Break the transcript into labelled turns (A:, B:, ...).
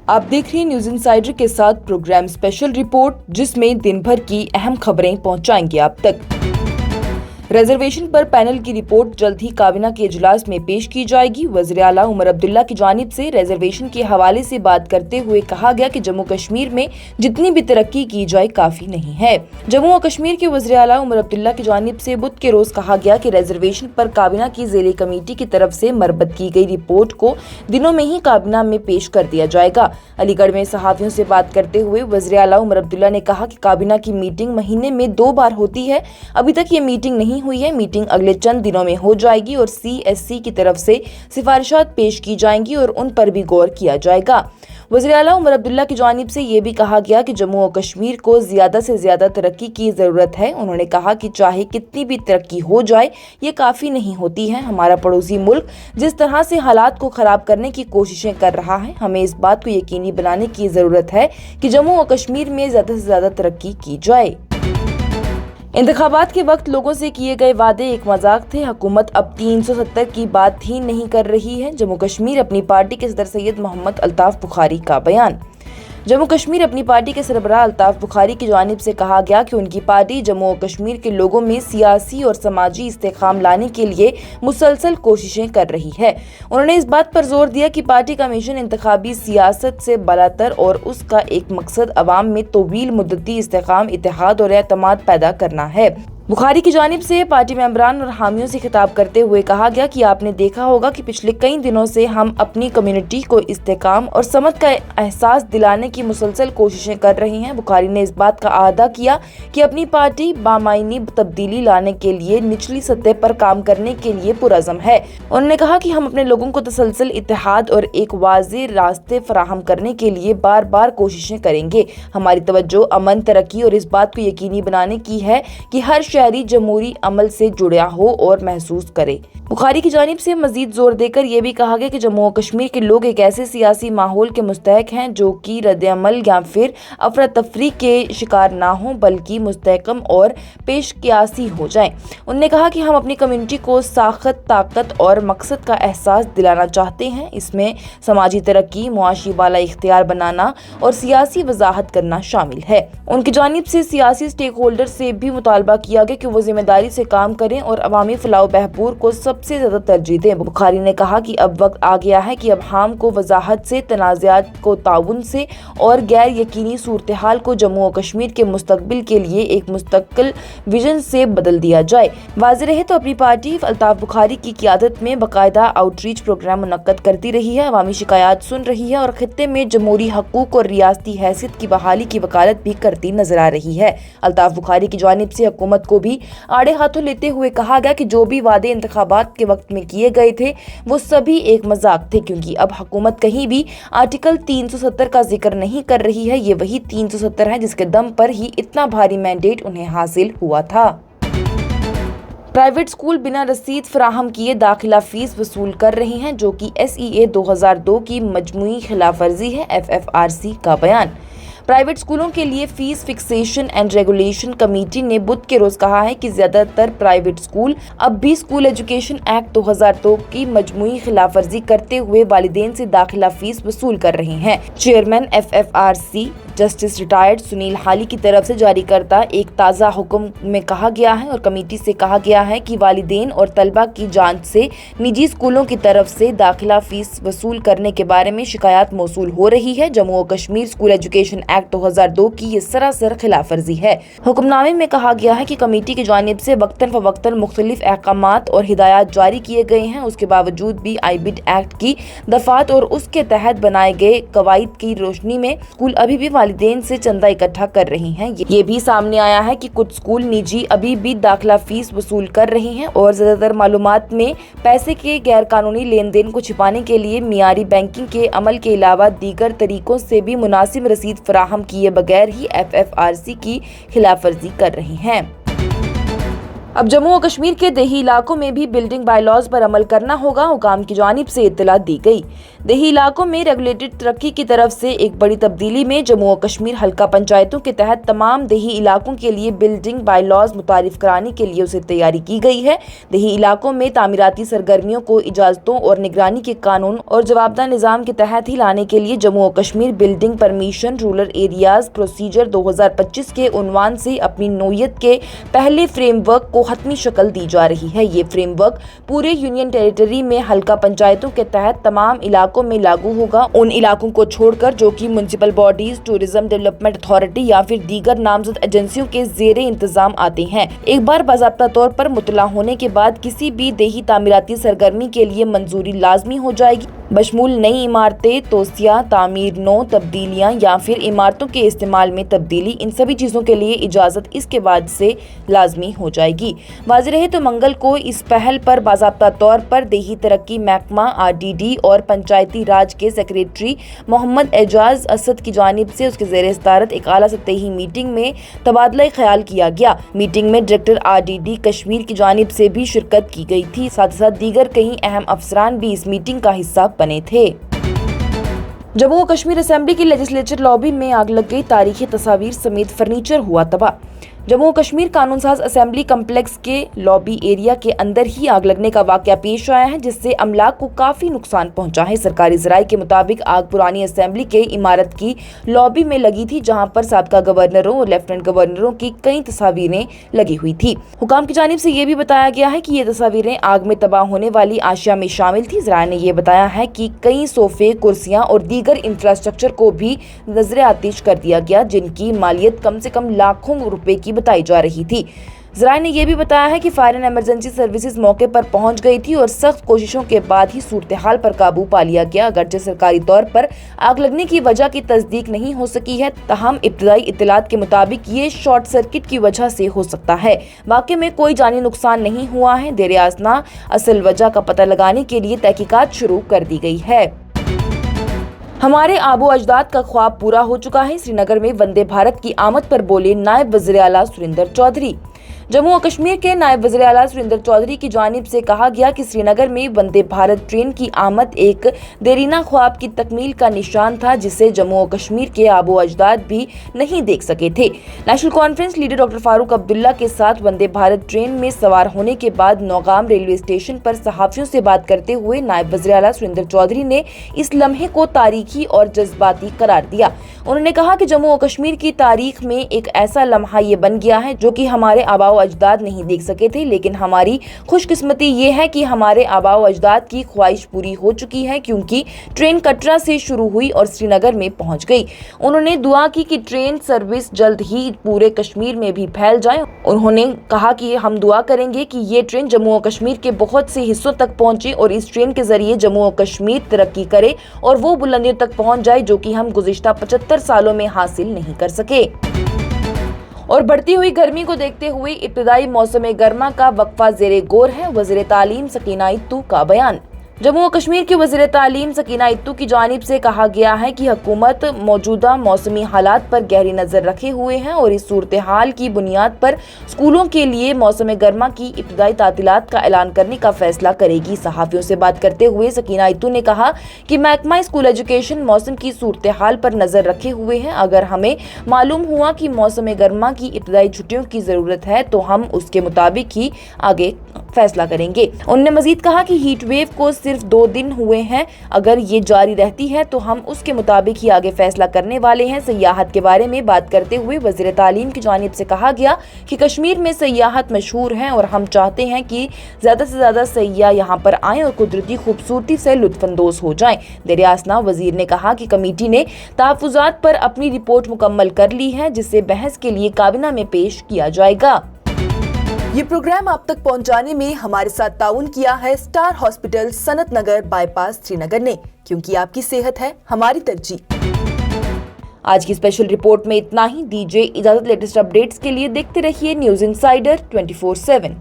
A: आप देख रहे हैं न्यूज इनसाइडर के साथ प्रोग्राम स्पेशल रिपोर्ट, जिसमें दिन भर की अहम खबरें पहुंचाएंगे आप तक। रिजर्वेशन पर पैनल की रिपोर्ट जल्द ही काबीना के इजलास में पेश की जाएगी। वज़ीर आला उमर अब्दुल्ला की जानिब से रिजर्वेशन के हवाले से बात करते हुए कहा गया कि जम्मू कश्मीर में जितनी भी तरक्की की जाए काफी नहीं है। जम्मू और कश्मीर के वज़ीर आला उमर अब्दुल्ला की जानिब से बुध के रोज कहा गया कि रिजर्वेशन पर काबीना की ज़ेली कमेटी की तरफ से मरम्मत की गई रिपोर्ट को दिनों में ही काबीना में पेश कर दिया जाएगा। अलीगढ़ में सहाफियों से बात करते हुए वज़ीर आला उमर अब्दुल्ला ने कहा कि काबीना की मीटिंग महीने में 2 बार होती है। अभी तक ये मीटिंग नहीं हुई है। मीटिंग अगले चंद दिनों में हो जाएगी और CSC की तरफ से सिफारिशात पेश की जाएंगी और उन पर भी गौर किया जाएगा। वज़ीर आला उमर अब्दुल्ला की जानिब से ये भी कहा गया कि जम्मू और कश्मीर को ज्यादा से ज्यादा तरक्की की जरूरत है। उन्होंने कहा कि चाहे कितनी भी तरक्की हो जाए ये काफी नहीं होती है। हमारा पड़ोसी मुल्क जिस तरह से हालात को खराब करने की कोशिशें कर रहा है, हमें इस बात को यकीनी बनाने की जरूरत है कि जम्मू और कश्मीर में ज्यादा से ज्यादा तरक्की की जाए। इंतखाबात के वक्त लोगों से किए गए वादे एक मजाक थे। हुकूमत अब 370 की बात ही नहीं कर रही है। जम्मू कश्मीर अपनी पार्टी के सदर सैयद मोहम्मद अल्ताफ बुखारी का बयान। जम्मू कश्मीर अपनी पार्टी के सरबराह अल्ताफ बुखारी की जानिब से कहा गया कि उनकी पार्टी जम्मू और कश्मीर के लोगों में सियासी और समाजी इस्तेकाम लाने के लिए मुसलसल कोशिशें कर रही है। उन्होंने इस बात पर जोर दिया कि पार्टी का मिशन इंतखाबी सियासत से बलातर और उसका एक मकसद अवाम में तवील मुद्दती इस्तेकाम, इत्तेहाद और एतमाद पैदा करना है। बुखारी की जानिब से पार्टी मेंबरान और हामियों से खिताब करते हुए कहा गया कि आपने देखा होगा कि पिछले कई दिनों से हम अपनी कम्युनिटी को इस्तेकाम और समत का एहसास दिलाने की मुसलसल कोशिशें कर रहे हैं। बुखारी ने इस बात का अहदा किया कि अपनी पार्टी बामायनी तब्दीली लाने के लिए निचली सतह पर काम करने के लिए पुरअज़म है। उन्होंने कहा कि हम अपने लोगों को तसलसल इत्तेहाद और एक वाज़ेह रास्ते फराहम करने के लिए बार बार कोशिशें करेंगे। हमारी तवज्जो अमन, तरक्की और इस बात को यकीनी बनाने की है कि हर शहरी जमहूरी अमल से जुड़ा हो और महसूस करे। बुखारी की जानिब से मजीद जोर देकर यह भी कहा गया कि जम्मू और कश्मीर के लोग एक ऐसे सियासी माहौल के मुस्तहक हैं जो कि रद्द-ए-अमल या फिर अफरा तफरी के शिकार ना हो, बल्कि मुस्तहकम और पेशकियासी हो जाएं। उन्होंने कहा कि हम अपनी कम्युनिटी को साख्त, ताकत और मकसद का एहसास दिलाना चाहते हैं। इसमें समाजी तरक्की, मुआशी बाला इख्तियार बनाना और सियासी वजाहत करना शामिल है। उनकी जानिब से सियासी स्टेक होल्डर से भी मुतालबा किया गया कि वो जिम्मेदारी से काम करें और अवामी फलाह बहबूद को सबसे ज्यादा तरजीह दें। बुखारी ने कहा कि अब वक्त आ गया है कि अब हम को वजाहत से, तनाज़ात को ताउन से और गैर यकीनी सूरत हाल को जम्मू और कश्मीर के मुस्तकबिल के लिए एक मुस्तकिल विजन से बदल दिया जाए। वाज़ेह रहे तो अपनी पार्टी अल्ताफ बुखारी की क़ियादत में बाकायदा आउटरीच प्रोग्राम मुनक्कद करती रही है, अवामी शिकायत सुन रही है और खित्ते में जमहूरी हकूक और रियासती हैसियत की बहाली की वकालत भी करती नजर आ रही है। अल्ताफ बुखारी की जानिब से हुकूमत को भी आड़े हाथों लेते हुए कहा गया कि जो भी वादे इंतखाबात के वक्त में किए गए थे वो सभी एक मजाक थे, क्योंकि अब हुकूमत कहीं भी आर्टिकल 370 का जिक्र नहीं कर रही है। ये वही 370 है जिसके दम पर ही इतना भारी मैंडेट उन्हें हासिल हुआ था। प्राइवेट स्कूल बिना रसीद फराहम किए दाखिला फीस वसूल कर रही हैं, जो कि SEA 2002 की मजमूई खिलाफ वर्जी है। FFRC का बयान। प्राइवेट स्कूलों के लिए fees fixation and regulation committee ने बुध के रोज कहा है कि ज्यादातर प्राइवेट स्कूल अब भी स्कूल एजुकेशन एक्ट 2002 की मजमूई खिलाफ वर्जी करते हुए वालिदैन से दाखिला फीस वसूल कर रहे हैं। Chairman FFRC justice retired Sunil हाली की तरफ से जारी करता एक ताज़ा हुक्म में कहा गया है और कमेटी से कहा गया है कि वालिदैन और तलबा की जांच से निजी स्कूलों की तरफ से दाखिला फीस वसूल करने के बारे में शिकायत मौसूल हो रही है। जम्मू और कश्मीर स्कूल एजुकेशन एक्ट 2002 की ये सरासर खिलाफ वर्जी है। हुक्मनामे में कहा गया है कि कमेटी की जानिब से वक्तन फवक्तन मुख्तलिफ अहकामात और हिदायत जारी किए गए हैं। उसके बावजूद भी IBID एक्ट की दफात और उसके तहत बनाए गए कवायद की रोशनी में स्कूल अभी भी वालिदैन से चंदा इकट्ठा कर रही हैं। ये भी सामने आया है कि कुछ स्कूल निजी अभी भी दाखिला फीस वसूल कर रहे हैं और ज्यादातर मालूमात में पैसे के गैर कानूनी लेन देन को छिपाने के लिए मियारी बैंकिंग के अमल के अलावा दीगर तरीकों से भी मुनासिब रसीद फराहम किए बगैर ही FFRC की खिलाफ वर्जी कर रही हैं। अब जम्मू और कश्मीर के देही इलाकों में भी बिल्डिंग बायलॉज पर अमल करना होगा, हुकाम की जानिब से इत्तला दी गई। دیہی علاقوں میں ریگولیٹڈ ترقی کی طرف سے ایک بڑی تبدیلی میں جموں و کشمیر حلقہ پنچایتوں کے تحت تمام دیہی علاقوں کے لیے بلڈنگ بائی لاز متعارف کرانے کے لیے اسے تیاری کی گئی ہے۔ دیہی علاقوں میں تعمیراتی سرگرمیوں کو اجازتوں اور نگرانی کے قانون اور جوابدہ نظام کے تحت ہی لانے کے لیے جموں و Kashmir building permission rural areas procedure 2025 کے عنوان سے اپنی نوعیت کے پہلے فریم ورک کو حتمی شکل دی جا رہی ہے۔ یہ فریم ورک پورے یونین ٹیریٹری میں حلقہ پنچایتوں کے تحت تمام علاقوں میں لاگو ہوگا، ان علاقوں کو چھوڑ کر جو کہ municipal bodies, tourism development authority یا پھر دیگر نامزد ایجنسیوں کے زیر انتظام آتے ہیں۔ ایک بار باضابطہ طور پر مطلع ہونے کے بعد کسی بھی دیہی تعمیراتی سرگرمی کے لیے منظوری لازمی ہو جائے گی، بشمول نئی عمارتیں، توسیع، تعمیر نو، تبدیلیاں یا پھر عمارتوں کے استعمال میں تبدیلی، ان سبھی چیزوں کے لیے اجازت اس کے بعد سے لازمی ہو جائے گی۔ واضح رہے تو منگل کو اس پہل پر باضابطہ طور پر دیہی ترقی محکمہ RDD اور پنچایتی راج کے سیکریٹری محمد اعجاز اسد کی جانب سے اس کے زیر صدارت ایک اعلیٰ سطحی میٹنگ میں تبادلہ خیال کیا گیا۔ میٹنگ میں ڈائریکٹر RDD کشمیر کی جانب سے بھی شرکت کی گئی تھی، ساتھ ساتھ دیگر کئی اہم افسران بھی اس میٹنگ کا حصہ بنے تھے۔ جموں و کشمیر اسمبلی کی لیجسلیچر لابی میں آگ لگ گئی، تاریخی تصاویر سمیت فرنیچر ہوا تباہ۔ جموں و کشمیر قانون ساز اسمبلی کمپلیکس کے لابی ایریا کے اندر ہی آگ لگنے کا واقعہ پیش آیا ہے، جس سے املاک کو کافی نقصان پہنچا ہے۔ سرکاری ذرائع کے مطابق آگ پرانی اسمبلی کے عمارت کی لابی میں لگی تھی، جہاں پر سابقہ گورنروں اور لیفٹیننٹ گورنروں کی کئی تصاویریں لگی ہوئی تھی۔ حکام کی جانب سے یہ بھی بتایا گیا ہے کہ یہ تصاویریں آگ میں تباہ ہونے والی اشیاء میں شامل تھی۔ ذرائع نے یہ بتایا ہے کہ کئی صوفے، کرسیاں اور دیگر انفراسٹرکچر کو بھی نذر آتش کر دیا گیا، جن کی مالیت کم سے کم لاکھوں روپے کی بتائی جا رہی تھی۔ ذرائع نے یہ بھی بتایا ہے کہ فائر اینڈ ایمرجنسی سروسز موقع پر پہنچ گئی تھی اور سخت کوششوں کے بعد ہی صورتحال پر قابو پا لیا گیا۔ اگرچہ سرکاری طور پر آگ لگنے کی وجہ کی تصدیق نہیں ہو سکی ہے، تاہم ابتدائی اطلاعات کے مطابق یہ شارٹ سرکٹ کی وجہ سے ہو سکتا ہے۔ واقعے میں کوئی جانی نقصان نہیں ہوا ہے۔ دیر اثنا اصل وجہ کا پتہ لگانے کے لیے تحقیقات شروع کر دی گئی ہے۔ ہمارے آب و اجداد کا خواب پورا ہو چکا ہے، سری نگر میں وندے بھارت کی آمد پر بولے نائب وزیر اعلیٰ سریندر چودھری۔ جموں و کشمیر کے نائب وزیر اعلیٰ سریندر چودھری کی جانب سے کہا گیا کہ سری نگر میں وندے بھارت ٹرین کی آمد ایک دیرینہ خواب کی تکمیل کا نشان تھا، جسے جموں و کشمیر کے آب و اجداد بھی نہیں دیکھ سکے تھے۔ National conference leader doctor Farooq Abdullah کے ساتھ وندے بھارت ٹرین میں سوار ہونے کے بعد نوگام ریلوے اسٹیشن پر صحافیوں سے بات کرتے ہوئے نائب وزیر اعلیٰ سریندر چودھری نے اس لمحے کو تاریخی اور جذباتی قرار دیا۔ انہوں نے کہا کہ جموں و کشمیر کی تاریخ میں ایک ایسا لمحہ یہ بن گیا ہے جو کہ ہمارے آباء و اجداد نہیں دیکھ سکے تھے، لیکن ہماری خوش قسمتی یہ ہے کہ ہمارے آباء و اجداد کی خواہش پوری ہو چکی ہے، کیونکہ ٹرین کٹرا سے شروع ہوئی اور سری نگر میں پہنچ گئی۔ انہوں نے دعا کی کہ ٹرین سروس جلد ہی پورے کشمیر میں بھی پھیل جائے۔ انہوں نے کہا کہ ہم دعا کریں گے کہ یہ ٹرین جموں و کشمیر کے بہت سے حصوں تک پہنچے اور اس ٹرین کے ذریعے جموں و کشمیر ترقی کرے اور وہ بلندیوں تک پہنچ جائے جو کہ ہم گزشتہ 75 سالوں میں حاصل نہیں کر سکے۔ اور بڑھتی ہوئی گرمی کو دیکھتے ہوئے ابتدائی موسم گرما کا وقفہ زیر غور ہے، وزیر تعلیم سکینہ اتو کا بیان۔ جموں و کشمیر کی وزیر تعلیم سکینہ اتو کی جانب سے کہا گیا ہے کہ حکومت موجودہ موسمی حالات پر گہری نظر رکھے ہوئے ہے اور اس صورتحال کی بنیاد پر اسکولوں کے لیے موسم گرما کی ابتدائی تعطیلات کا اعلان کرنے کا فیصلہ کرے گی۔ صحافیوں سے بات کرتے ہوئے سکینہ اتو نے کہا کہ محکمہ اسکول ایجوکیشن موسم کی صورتحال پر نظر رکھے ہوئے ہے۔ اگر ہمیں معلوم ہوا کہ موسم گرما کی ابتدائی چھٹیوں کی ضرورت ہے تو ہم اس کے مطابق ہی آگے فیصلہ کریں گے۔ انہوں نے مزید کہا کہ ہیٹ ویو کو صرف 2 دن ہوئے ہیں، اگر یہ جاری رہتی ہے تو ہم اس کے مطابق ہی آگے فیصلہ کرنے والے ہیں۔ سیاحت کے بارے میں بات کرتے ہوئے وزیر تعلیم کی جانب سے کہا گیا کہ کشمیر میں سیاحت مشہور ہے اور ہم چاہتے ہیں کہ زیادہ سے زیادہ سیاح یہاں پر آئیں اور قدرتی خوبصورتی سے لطف اندوز ہو جائیں۔ دیر اثنا وزیر نے کہا کہ کمیٹی نے تحفظات پر اپنی رپورٹ مکمل کر لی ہے، جسے بحث کے لیے کابینہ میں پیش کیا جائے گا۔ یہ پروگرام آپ تک پہنچانے میں ہمارے ساتھ تعاون کیا ہے اسٹار ہاسپٹل سنت نگر بائی پاس سری نگر نے، کیونکہ آپ کی صحت ہے ہماری ترجیح۔ آج کی اسپیشل رپورٹ میں اتنا ہی، دیجیے اجازت۔ لیٹسٹ اپڈیٹس کے لیے دیکھتے رہیے نیوز انسائیڈر 24/7۔